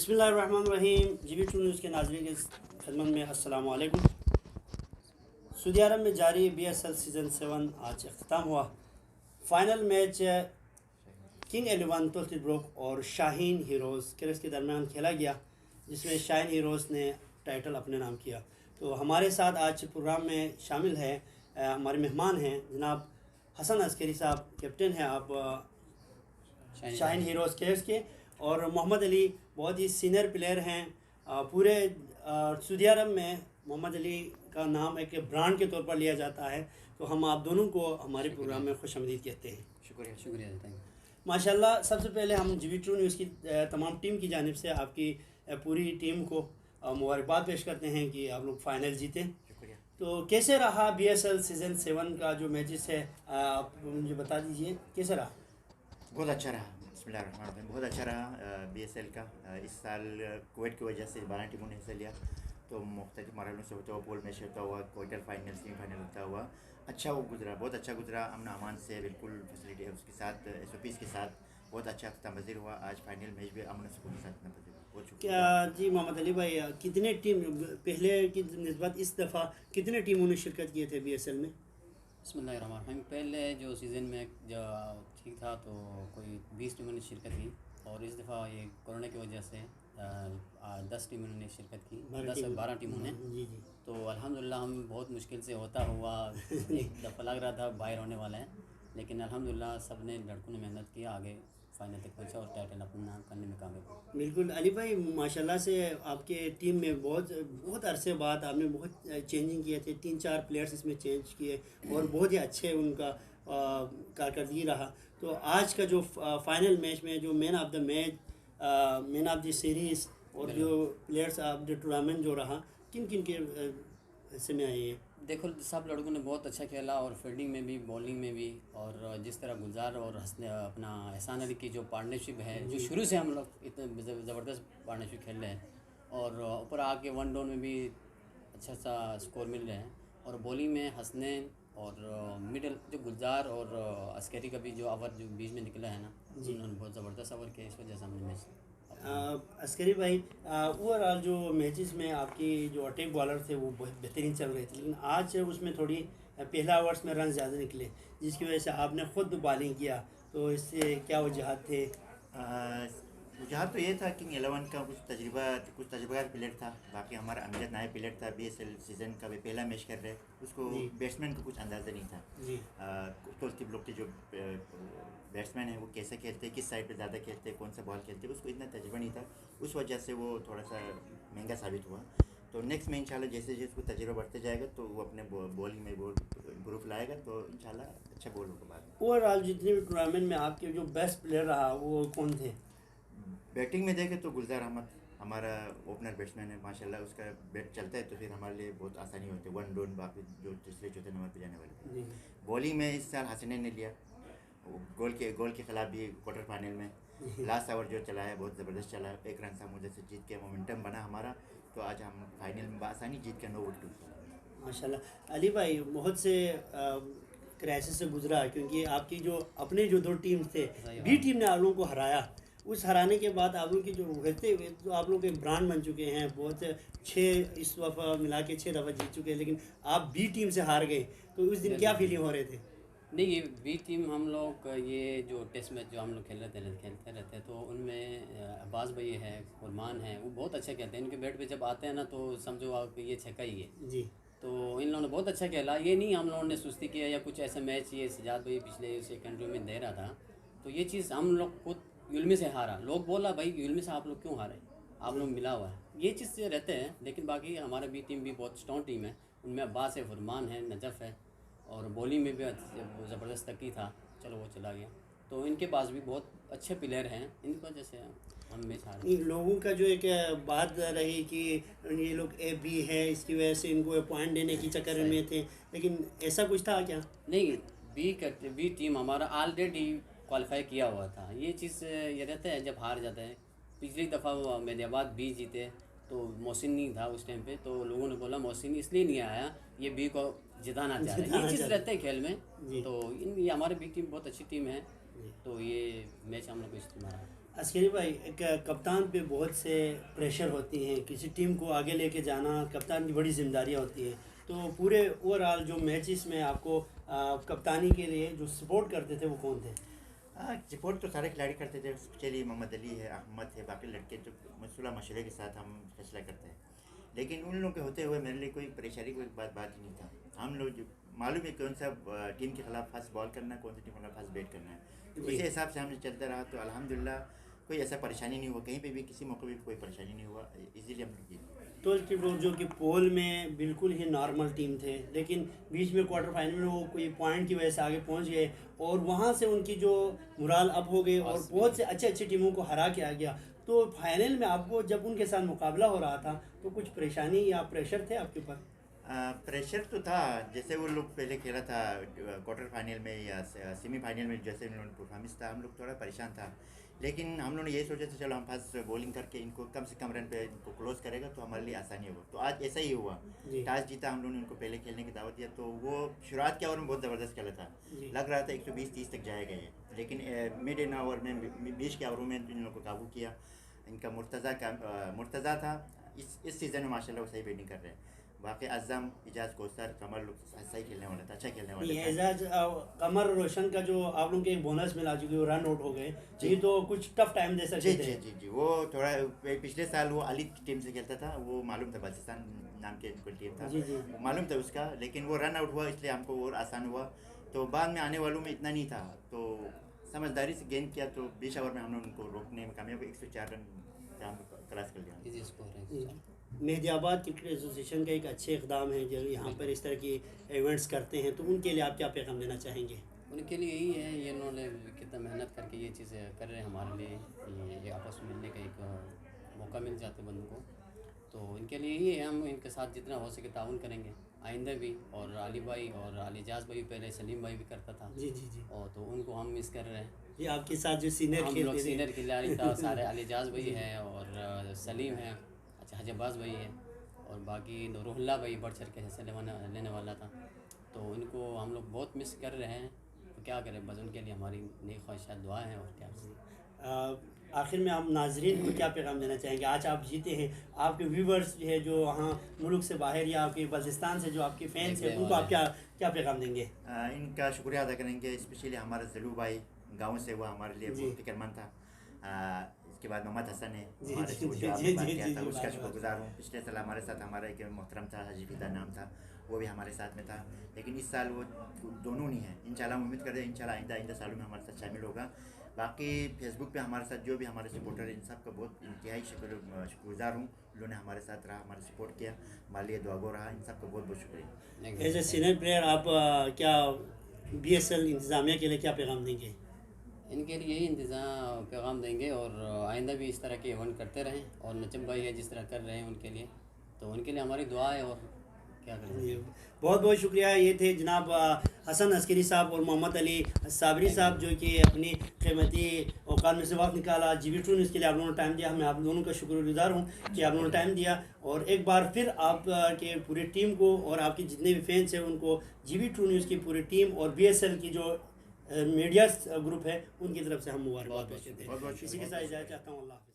बिस्मिल्लाहिर्रहमानिर्रहीम। GB2 news के नाज़रीन की खिदमत में अस्सलाम वालेकुम। सऊदी अरब में जारी BSL सीज़न 7 आज अख्ताम हुआ। फ़ाइनल मैच किंग 11 तुर्क और शाहीन हीरोज़ केरस के दरमियान खेला गया, जिसमें शाहीन हीरोज़ ने टाइटल अपने नाम किया। तो हमारे साथ आज प्रोग्राम में शामिल है हमारे मेहमान हैं जनाब हसन अस्करी साहब, कैप्टन हैं आप शाहीन हीरोज़ केयर्स के, और मोहम्मद अली बहुत ही सीनियर प्लेयर हैं। पूरे सऊदी अरब में मोहम्मद अली का नाम एक ब्रांड के तौर पर लिया जाता है। तो हम आप दोनों को हमारे प्रोग्राम में खुशामदीद कहते हैं। शुक्रिया। माशाल्लाह, सबसे पहले हम GB2 न्यूज़ की तमाम टीम की जानिब से आपकी पूरी टीम को मुबारकबाद पेश करते हैं कि आप लोग फाइनल जीते। तो कैसे रहा BSL सीज़न 7 का जो मैचेस है, आप मुझे बता दीजिए कैसे रहा? बहुत अच्छा रहा। बिस्मिल्लाहिर्रहमानिर्रहीम। बहुत अच्छा रहा BSL का। इस साल कुवैत की वजह से 12 टीमों ने हिस्सा लिया, तो मुख्तलिफ मरहलों से होता हुआ पोल मैच होता हुआ क्वार्टर फाइनल सेमीफाइनल होता हुआ अच्छा वो गुजरा, बहुत अच्छा गुजरा। अमन अमान से बिल्कुल फैसिलिटी है उसके साथ, SOPs के साथ बहुत अच्छा अख्ताम-पज़ीर हुआ। आज फाइनल मैच भी अमन सुकून के साथ अख्ताम-पज़ीर हुआ। बहुत शुक्रिया। क्या जी मोहम्मद अली भाई, कितने टीम पहले की निस्बत इस दफ़ा कितने टीमों ने शिरकत किए थे BSL में? बिस्मिल्लाहिर्रहमानिर्रहीम। पहले जो सीज़न में जो ठीक था तो कोई 20 टीमों ने शिरकत की, और इस दफ़ा ये कोरोना की वजह से 10 टीमों ने शिरकत की, 12 टीमों ने। जी जी। तो अल्हम्दुलिल्लाह हम बहुत मुश्किल से होता हुआ एक दफ़ा लग रहा था बाहर होने वाला है, लेकिन अल्हम्दुलिल्लाह सब ने लड़कों ने मेहनत किया, आगे फाइनल तक पहुंचा और टाइटल अपना नाम करने में कामयाब हुआ। बिल्कुल अली भाई, माशाल्लाह से आपके टीम में बहुत अरसे बाद आपने बहुत चेंजिंग किए थे, 3-4 प्लेयर्स इसमें चेंज किए और बहुत ही अच्छे उनका कारकर्दगी रहा। तो आज का जो फाइनल मैच में जो man of the match, man of the series और जो प्लेयर्स ऑफ द टूर्नामेंट जो रहा, किन किन के हिस्से में आए हैं? देखो, सब लड़कों ने बहुत अच्छा खेला, और फील्डिंग में भी, बॉलिंग में भी, और जिस तरह गुलजार और अपना एहसान अली की जो पार्टनरशिप है, जो शुरू से हम लोग इतने ज़बरदस्त पार्टनरशिप खेल रहे हैं, और ऊपर आके वन डाउन में भी अच्छा सा स्कोर मिल रहे हैं, और बॉलिंग में हसनैन और मिडल जो गुलजार और अस्करी का भी जो ओवर जो बीच में निकला है ना, उन्होंने बहुत ज़बरदस्त ओवर किया, इस वजह से हमने मैच। अस्करी भाई, ओवरऑल जो मैचेस में आपकी जो अटैक बॉलर थे वो बहुत बेहतरीन चल रहे थे, लेकिन आज उसमें थोड़ी पहला ओवर्स में रन ज़्यादा निकले, जिसकी वजह से आपने ख़ुद बॉलिंग किया। तो इससे क्या वजूहत थे? वजह तो ये था कि 11 का कुछ तजुर्बाकार प्लेयर था, बाकी हमारा अमजद नायब प्लेयर था। BSL सीज़न का भी पहला मैच कर रहे, उसको बैट्समैन को कुछ अंदाज़ा नहीं था। मुख्तलिफ लोग थे जो बैट्समैन है वो कैसे खेलते, किस साइड पे ज़्यादा खेलते, कौन सा बॉल खेलते, उसको इतना तजुर्बा नहीं था। उस वजह से वो थोड़ा सा महंगा साबित हुआ। तो नेक्स्ट में इंशाल्लाह जैसे जैसे उसको तजुर्बा बढ़ते जाएगा तो वो अपने बॉलिंग में इम्प्रूव लाएगा, तो इंशाल्लाह अच्छा बॉल होगा बाद में। ओवरऑल जितने भी टूर्नामेंट में आपके जो बेस्ट प्लेयर रहा वो कौन थे? बैटिंग में देखें तो गुलजार अहमद हमारा ओपनर बैट्समैन है, माशाल्लाह उसका बैट चलता है तो फिर हमारे लिए बहुत आसानी होती है, वन डाउन बाकी जो तीसरे चौथे नंबर पे जाने वाले। बॉलिंग में इस साल हसनैन ने लिया, गोल के खिलाफ भी क्वार्टर फाइनल में लास्ट ओवर जो चला है बहुत ज़बरदस्त चला है, 1 रन सा मुझे से जीत के मोमेंटम बना हमारा, तो आज हम फाइनल में आसानी जीत के 9 विकेट। माशाल्लाह अली भाई, बहुत से क्राइसिस से गुजरा, क्योंकि आपकी जो अपने जो 2 टीम थे, B टीम ने आप लोगों को हराया। उस हराने के बाद आप लोगों की जो रहते हुए तो आप लोग एक ब्रांड बन चुके हैं, बहुत 6 इस दफ़ा मिला के 6 दफ़ा जीत चुके हैं, लेकिन आप B टीम से हार गए। तो उस दिन क्या फीलिंग हो रहे थे? नहीं, ये B टीम हम लोग ये जो टेस्ट मैच जो हम लोग खेलते रहते तो उनमें अब्बास भाई है, फरमान है, वो बहुत अच्छा खेलते हैं। इनके बैट पे जब आते हैं ना तो समझो आप ये छक्का ही है जी। तो इन लोगों ने बहुत अच्छा खेला, ये नहीं हम लोगों ने सुस्ती किया या कुछ ऐसा मैच ये सजाद भाई पिछले सेकेंडरी में दे रहा था, तो ये चीज़ हम लोग खुद युल्मी से हारा। लोग बोला भाई युल्मी से आप लोग क्यों हारे, आप लोग मिला हुआ है, ये चीज़ से रहते हैं। लेकिन बाकी हमारा B टीम भी बहुत स्ट्रॉन्ग टीम है, उनमें अब्बास है, फरमान है, नजफ़ है, और बॉलिंग में भी ज़बरदस्त तकी था, चलो वो चला गया। तो इनके पास भी बहुत अच्छे प्लेयर हैं, इनकी वजह से हम मैच हारे। लोगों का जो एक बात रही कि ये लोग AB है, इसकी वजह से इनको पॉइंट देने की चक्कर में थे, लेकिन ऐसा कुछ था क्या? नहीं, B टीम हमारा ऑलरेडी क्वालिफाई किया हुआ था। ये चीज़ ये रहता है जब हार जाते हैं। पिछली दफ़ा मेहदियाबाद B जीते तो मोहसिन नहीं था उस टाइम पे, तो लोगों ने बोला मोहसिन इसलिए नहीं आया, ये B को जिताना चाह रहा है। ये चीज़ रहता है खेल में। तो ये हमारे B टीम बहुत अच्छी टीम है, तो ये मैच हम लोग को इस्तेमाल है। अस्करी भाई, एक कप्तान पे बहुत से प्रेशर होती हैं, किसी टीम को आगे लेके जाना कप्तान की बड़ी जिम्मेदारियाँ होती हैं। तो पूरे ओवरऑल जो मैचेस में आपको कप्तानी के लिए जो सपोर्ट करते थे वो कौन थे? सपोर्ट तो सारे खिलाड़ी करते थे, स्पेशली मोहम्मद अली है, अहमद है, बाकी लड़के जो मसला मशवरे के साथ हम फैसला करते हैं। लेकिन उन लोगों के होते हुए मेरे लिए कोई परेशानी कोई बात ही नहीं था। हम लोग जो मालूम है कौन सा टीम के खिलाफ फर्स्ट बॉल करना है, कौन सी टीम के खिलाफ फर्स्ट बैट करना है, तो उसी हिसाब से हमने चलता रहा। तो अल्हम्दुलिल्लाह कोई ऐसा परेशानी नहीं हुआ, कहीं पे भी किसी मौके पे कोई परेशानी नहीं हुआ, इजीली हम लोग जीते। तो जो कि पोल में बिल्कुल ही नॉर्मल टीम थे, लेकिन बीच में क्वार्टर फाइनल में वो कोई पॉइंट की वजह से आगे पहुंच गए और वहां से उनकी जो मुराल अप हो गई और बहुत से अच्छी टीमों को हरा के आ गया। तो फाइनल में आपको जब उनके साथ मुकाबला हो रहा था तो कुछ परेशानी या प्रेशर थे आपके ऊपर? प्रेशर तो था, जैसे वो लोग पहले खेला था क्वार्टर फाइनल में या सेमीफाइनल में, जैसे उन लोगों ने परफॉर्मेंस था, हम लोग थोड़ा परेशान था। लेकिन हम लोगों ने यही सोचा था चलो हम फास्ट बॉलिंग करके इनको कम से कम रन पे इनको क्लोज करेगा तो हमारे लिए आसानी होगा। तो आज ऐसा ही हुआ, टॉस जीता, हम लोगों ने उनको पहले खेलने की दावत दिया। तो वो शुरुआत के ओवर में बहुत ज़बरदस्त खेला था, लग रहा था 120-30 तक जाएगा ये, लेकिन मिड इन ओवर में 20 के ओवरों में इन लोगों को काबू किया। इनका मुर्तज़ा था, इस सीज़न में माशाल्लाह वो सही बैटिंग कर रहे हैं। बाकी अज़म, इजाज़, कौसर, कमर लोग सही खेलने वाला था, अच्छा खेलने वाला था। एजाज, कमर, रोशन का जो आप लोगों के एक बोनस मिला चुकी वो रन आउट हो गए जी, तो कुछ टफ टाइम दे सकते थे। जी, वो थोड़ा पिछले साल वो अली की टीम से खेलता था, वो मालूम था, बल्चिस्तान नाम के कोई टीम था, मालूम था उसका, लेकिन वो रन आउट हुआ इसलिए हमको और आसान हुआ। तो बाद में आने वालों में इतना नहीं था, तो समझदारी से गेंद किया, तो 20 ओवर में हम लोग उनको रोकने में कामयाब, 104 रन हम क्रॉस कर लिया। मेहदियाबाद क्रिकेट एसोसिएशन का एक अच्छे इकदाम है जो यहाँ पर इस तरह की इवेंट्स करते हैं, तो उनके लिए आप क्या पैगाम देना चाहेंगे? उनके लिए यही है, ये इन्होंने कितना मेहनत करके ये चीज़ें कर रहे हैं हमारे लिए, ये आपस में मिलने का एक मौका मिल जाता है बंदों को। तो इनके लिए यही है, हम इनके साथ जितना हो सके ताउन करेंगे आइंदा भी। और अली भाई और अलीजाज भाई, पहले सलीम भाई भी करता था जी, और तो उनको हम मिस कर रहे हैं। ये आपके साथ जो सीनियर हम लोग सीनियर खिलाड़ी था सारे, अलीजाज भाई है और सलीम है, अच्छा हजबाज भाई है, और बाकी नूरुल्लाह भाई बढ़ चढ़ के हिस्सा लेने वाला था। तो इनको हम लोग बहुत मिस कर रहे हैं, तो क्या करें, बस उनके लिए हमारी नई ख्वाहिशात दुआ हैं और क्या। आखिर में आप नाजरीन को क्या पैगाम देना चाहेंगे? आज आप जीते हैं, आपके व्यूवर्स जो है जो वहाँ मुल्क से बाहर या आपके बल्चिस्तान से जो आपके फैंस हैं, उनको आप क्या पैगाम देंगे? इनका शुक्रिया अदा करेंगे, स्पेशली हमारा जलू भाई गाँव से, वो हमारे लिए बहुत फिक्रमंद था। इसके बाद मोहम्मद हसन है हमारे से, जो आपने बात किया था उसका शुक्रगुजार हूँ। पिछले साल हमारे साथ हमारा एक मोहतरम था, हाजी फिदा नाम था, वो भी हमारे साथ में था, लेकिन इस साल वो दोनों नहीं है। इंशाल्लाह उम्मीद करते हैं इंशाल्लाह आइंदा सालों में हमारे साथ शामिल होगा। बाकी फेसबुक पे हमारे साथ जो भी हमारे सपोर्टर हैं, इन सब का बहुत इंतहाई शुक्रगुजार हूँ। उन्होंने हमारे साथ रहा, हमारा सपोर्ट किया, हमारे लिए दुआगो रहा, इन सब का बहुत बहुत शुक्रिया। एज ए सीनियर प्लेयर आप क्या BSL इंतज़ामिया के लिए क्या पैगाम देंगे? इनके लिए यही इंतज़ाम पैगाम देंगे और आइंदा भी इस तरह के इवेंट करते रहें, और नजम भाई है जिस तरह कर रहे हैं उनके लिए, तो उनके लिए हमारी दुआ है और क्या करें। बहुत बहुत शुक्रिया। ये थे जनाब हसन अस्करी साहब और मोहम्मद अली साबरी साहब, जो कि अपनी कीमती औकात में से वक्त निकाला GB True न्यूज़ के लिए। आप लोगों ने टाइम दिया, मैं आप दोनों का शुक्रगुजार हूँ कि आप लोगों ने टाइम दिया। और एक बार फिर आप के पूरी टीम को और आपके जितने भी फैंस हैं उनको GB True न्यूज़ की पूरी टीम और BSL की जो मीडिया ग्रुप है उनकी तरफ से हम मुबारकबाद देते हैं। इसी के साथ इजाज़त चाहता हूँ। अल्लाह हाफ़िज़।